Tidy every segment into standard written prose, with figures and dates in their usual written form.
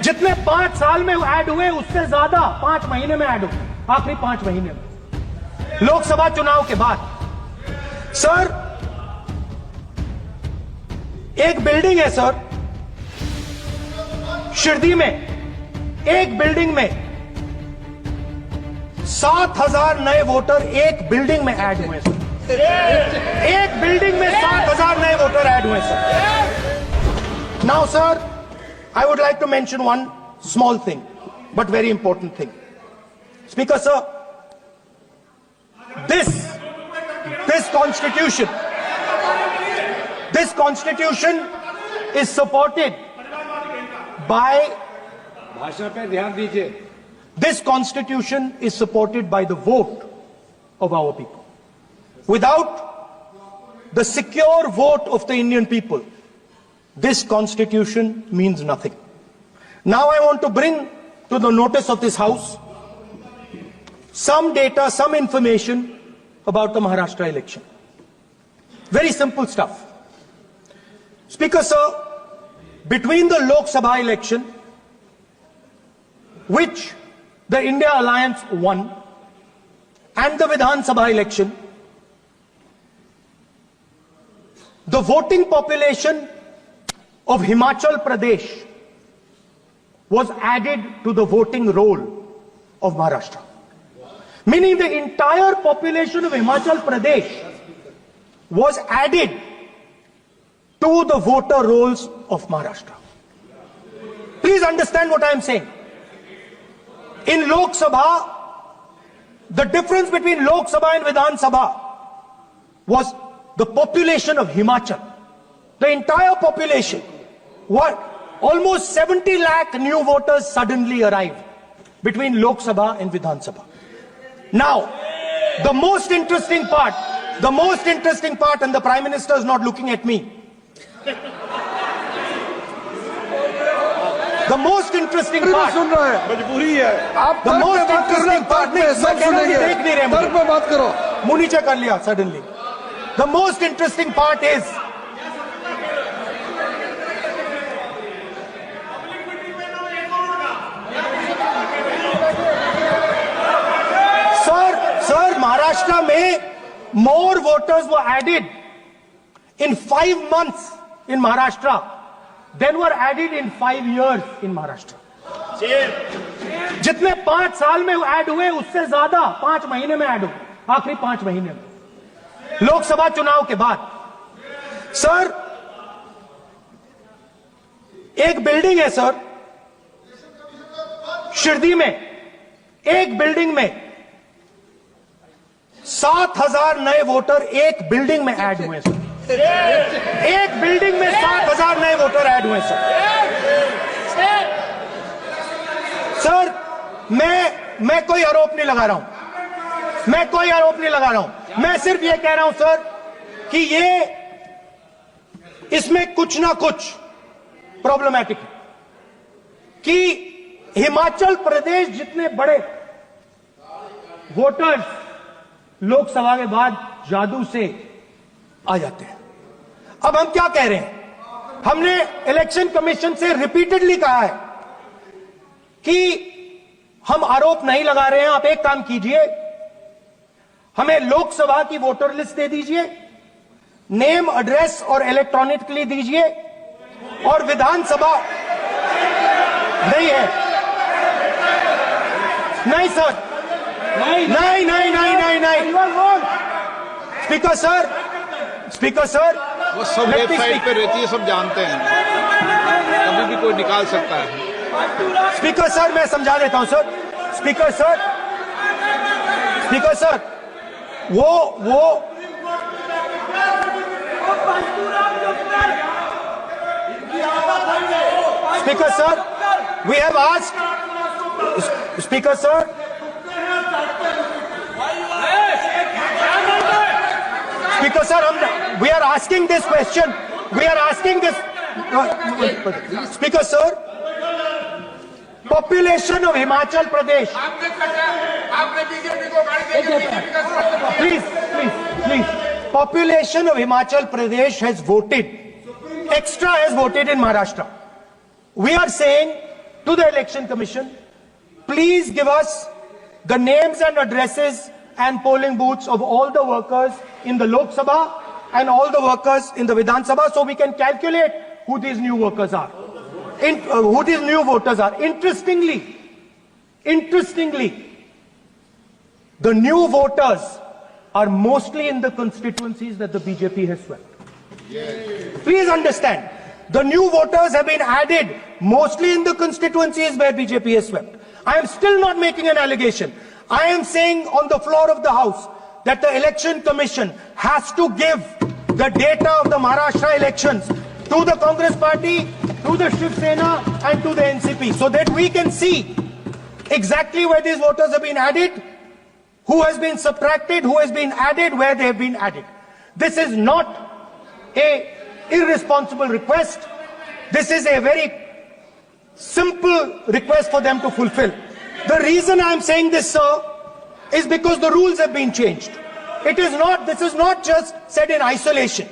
जितने 5 साल में ऐड हुए उससे ज्यादा 5 महीने में ऐड हुए, आखिरी 5 महीने में लोकसभा चुनाव के बाद। सर, एक बिल्डिंग है सर शिरडी में, एक बिल्डिंग में 7,000 नए वोटर एक बिल्डिंग में ऐड हुए सर। एक बिल्डिंग में 7,000 नए वोटर ऐड हुए sir. Now sir, I would like to mention one small thing, but very important thing. Speaker sir, this constitution is supported by, भाषा पे ध्यान दीजिए। this constitution is supported by the vote of our people. Without the secure vote of the Indian people, this constitution means nothing. Now I want to bring to the notice of this house some data, some information about the Maharashtra election. Very simple stuff. Speaker sir, between the Lok Sabha election, which the India Alliance won, and the Vidhan Sabha election, the voting population of Himachal Pradesh was added to the voting roll of Maharashtra. Meaning the entire population of Himachal Pradesh was added to the voter rolls of Maharashtra. Please understand what I am saying. In Lok Sabha, the difference between Lok Sabha and Vidhan Sabha was the population of Himachal. The entire population. What? Almost 70 lakh new voters suddenly arrived between Lok Sabha and Vidhan Sabha. Now, the most interesting part, and the Prime Minister is not looking at me. The most interesting part, मजबूरी है। आप the most interesting part, सब सुनेंगे। तर्क पे बात करो। मुंह नीचे कर लिया suddenly. The most interesting part is, Sir, Maharashtra में more voters were added in 5 months in Maharashtra than were added in 5 years in Maharashtra. जितने 5 साल में ऐड हुए उससे ज्यादा 5 महीने में ऐड हुए, आखिरी 5 महीने में लोकसभा चुनाव के बाद। सर, एक बिल्डिंग है सर शिरडी में, एक बिल्डिंग में 7,000 नए वोटर एक बिल्डिंग में ऐड हुए सर। एक बिल्डिंग में 7,000 नए वोटर ऐड हुए सर। सर, मैं कोई आरोप नहीं लगा रहा हूं, मैं सिर्फ ये कह रहा हूं सर कि इसमें कुछ ना कुछ प्रॉब्लमैटिक है कि हिमाचल प्रदेश जितने बड़े वोटर्स लोकसभा के बाद जादू से आ जाते हैं। अब हम क्या कह रहे हैं, हमने इलेक्शन कमीशन से रिपीटेडली कहा है कि हम आरोप नहीं लगा रहे हैं, आप एक काम कीजिए, हमें लोकसभा की वोटर लिस्ट दे दीजिए, नेम, एड्रेस और इलेक्ट्रॉनिकली दीजिए, और विधानसभा नहीं है। नहीं सर, नहीं। स्पीकर सर, वो सब वेबसाइट पे रहती है, सब जानते हैं, कभी भी कोई निकाल सकता है। स्पीकर सर, मैं समझा देता हूं सर। स्पीकर सर, वो speaker sir, we have asked, speaker sir, we are asking this question. Speaker sir, population of Himachal Pradesh. Please. Population of Himachal Pradesh has voted in Maharashtra. We are saying to the Election Commission, please give us the names and addresses and polling booths of all the workers in the Lok Sabha and all the workers in the Vidhan Sabha, so we can calculate who these new workers are, who these new voters are. Interestingly, the new voters are mostly in the constituencies that the BJP has swept. Please understand, the new voters have been added mostly in the constituencies where BJP has swept. I am still not making an allegation. I am saying on the floor of the House that the Election Commission has to give the data of the Maharashtra elections to the Congress Party, to the Shiv Sena and to the NCP, so that we can see exactly where these voters have been added, who has been subtracted, who has been added, where they have been added. This is not a irresponsible request. This is a very simple request for them to fulfill. The reason I am saying this, sir, is because the rules have been changed. This is not just said in isolation.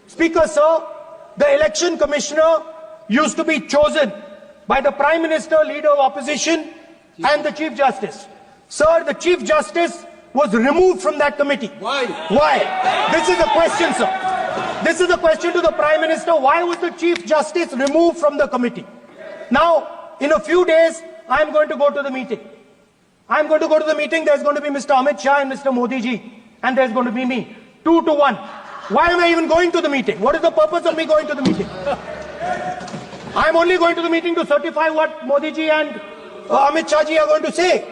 Speaker, sir, the Election Commissioner used to be chosen by the Prime Minister, Leader of Opposition and the Chief Justice. Sir, the Chief Justice was removed from that committee. Why? This is the question, sir. This is the question to the Prime Minister. Why was the Chief Justice removed from the committee? Now, in a few days, I am going to go to the meeting. I am going to go to the meeting. There's going to be Mr. Amit Shah and Mr. Modi ji. And there's going to be me. 2 to 1. Why am I even going to the meeting? What is the purpose of me going to the meeting? I am only going to the meeting to certify what Modi ji and Amit Shah ji are going to say.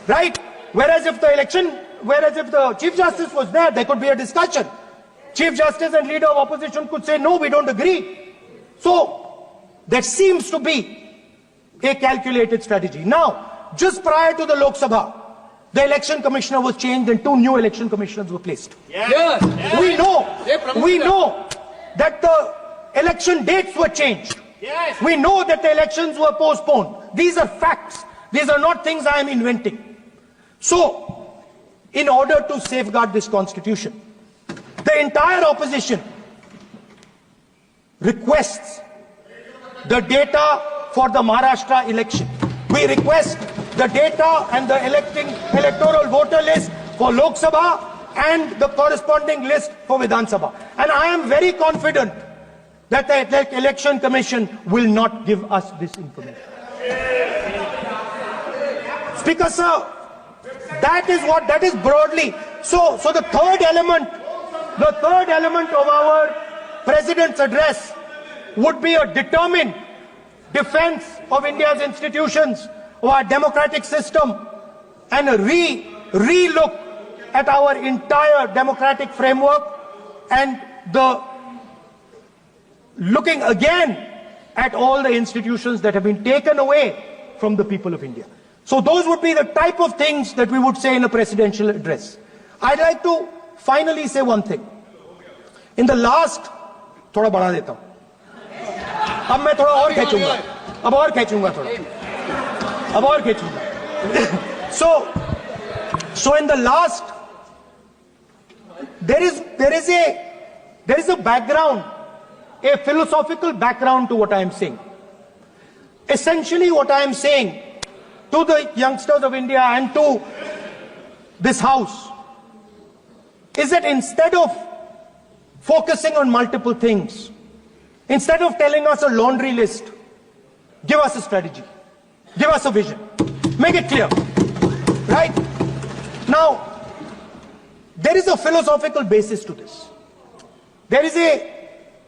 Right? Whereas if the Chief Justice was there could be a discussion. Chief Justice and Leader of Opposition could say, no, we don't agree. So, there seems to be a calculated strategy. Now, just prior to the Lok Sabha, the Election Commissioner was changed and 2 new Election Commissioners were placed. Yes. We know that the election dates were changed. Yes. We know that the elections were postponed. These are facts. These are not things I am inventing. So, in order to safeguard this constitution, the entire opposition requests the data for the Maharashtra election. We request the data and the electoral voter list for Lok Sabha and the corresponding list for Vidhan Sabha. And I am very confident that the Election Commission will not give us this information. Speaker, sir, that is broadly. So the third element of our President's address would be a determined defense of India's institutions, of our democratic system, and a re-look at our entire democratic framework, and the looking again at all the institutions that have been taken away from the people of India. So those would be the type of things that we would say in a presidential address. I'd like to finally say one thing. In the last, थोड़ा बढ़ा देता हूँ. अब मैं थोड़ा और खींचूंगा. अब और खींचूंगा थोड़ा. अब और खींचूंगा. So in the last, there is a background, a philosophical background to what I am saying. Essentially, what I am saying to the youngsters of India and to this House is that instead of focusing on multiple things, instead of telling us a laundry list, give us a strategy, give us a vision, make it clear, right? Now, there is a philosophical basis to this. There is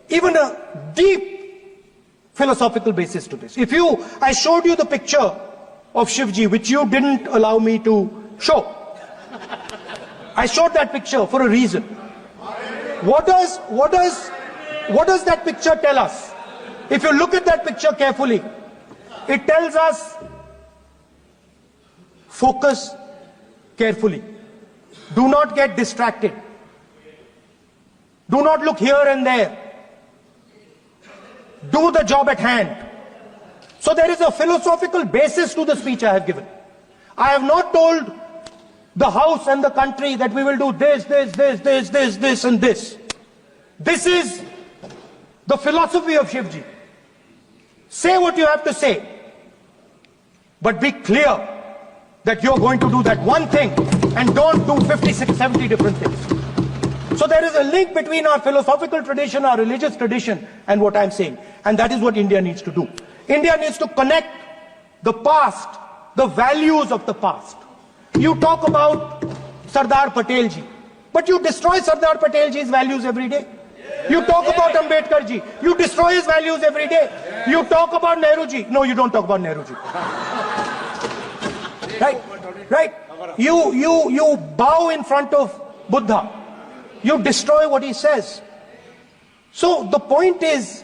even a deep philosophical basis to this. I showed you the picture of Shivji, which you didn't allow me to show. I showed that picture for a reason. What does that picture tell us? If you look at that picture carefully, it tells us focus carefully. Do not get distracted. Do not look here and there. Do the job at hand. So there is a philosophical basis to the speech I have given. I have not told the House and the country that we will do this and this. This is the philosophy of Shivji. Say what you have to say. But be clear that you're going to do that one thing and don't do 56, 70 different things. So there is a link between our philosophical tradition, our religious tradition, and what I'm saying. And that is what India needs to do. India needs to connect the past, the values of the past. You talk about Sardar Patel ji, but you destroy Sardar Patel ji's values every day. You talk about Ambedkar ji, you destroy his values every day. You talk about Nehru ji, no, you don't talk about Nehru ji. Right? You bow in front of Buddha. You destroy what he says. So the point is,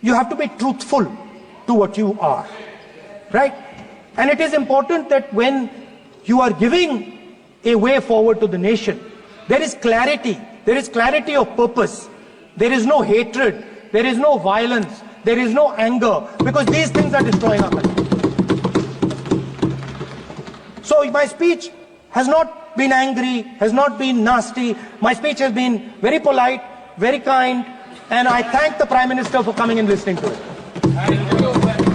you have to be truthful to what you are. Right? And it is important that when you are giving a way forward to the nation, there is clarity. There is clarity of purpose. There is no hatred. There is no violence. There is no anger. Because these things are destroying our country. So my speech has not been angry, has not been nasty. My speech has been very polite, very kind. And I thank the Prime Minister for coming and listening to it. Thank you.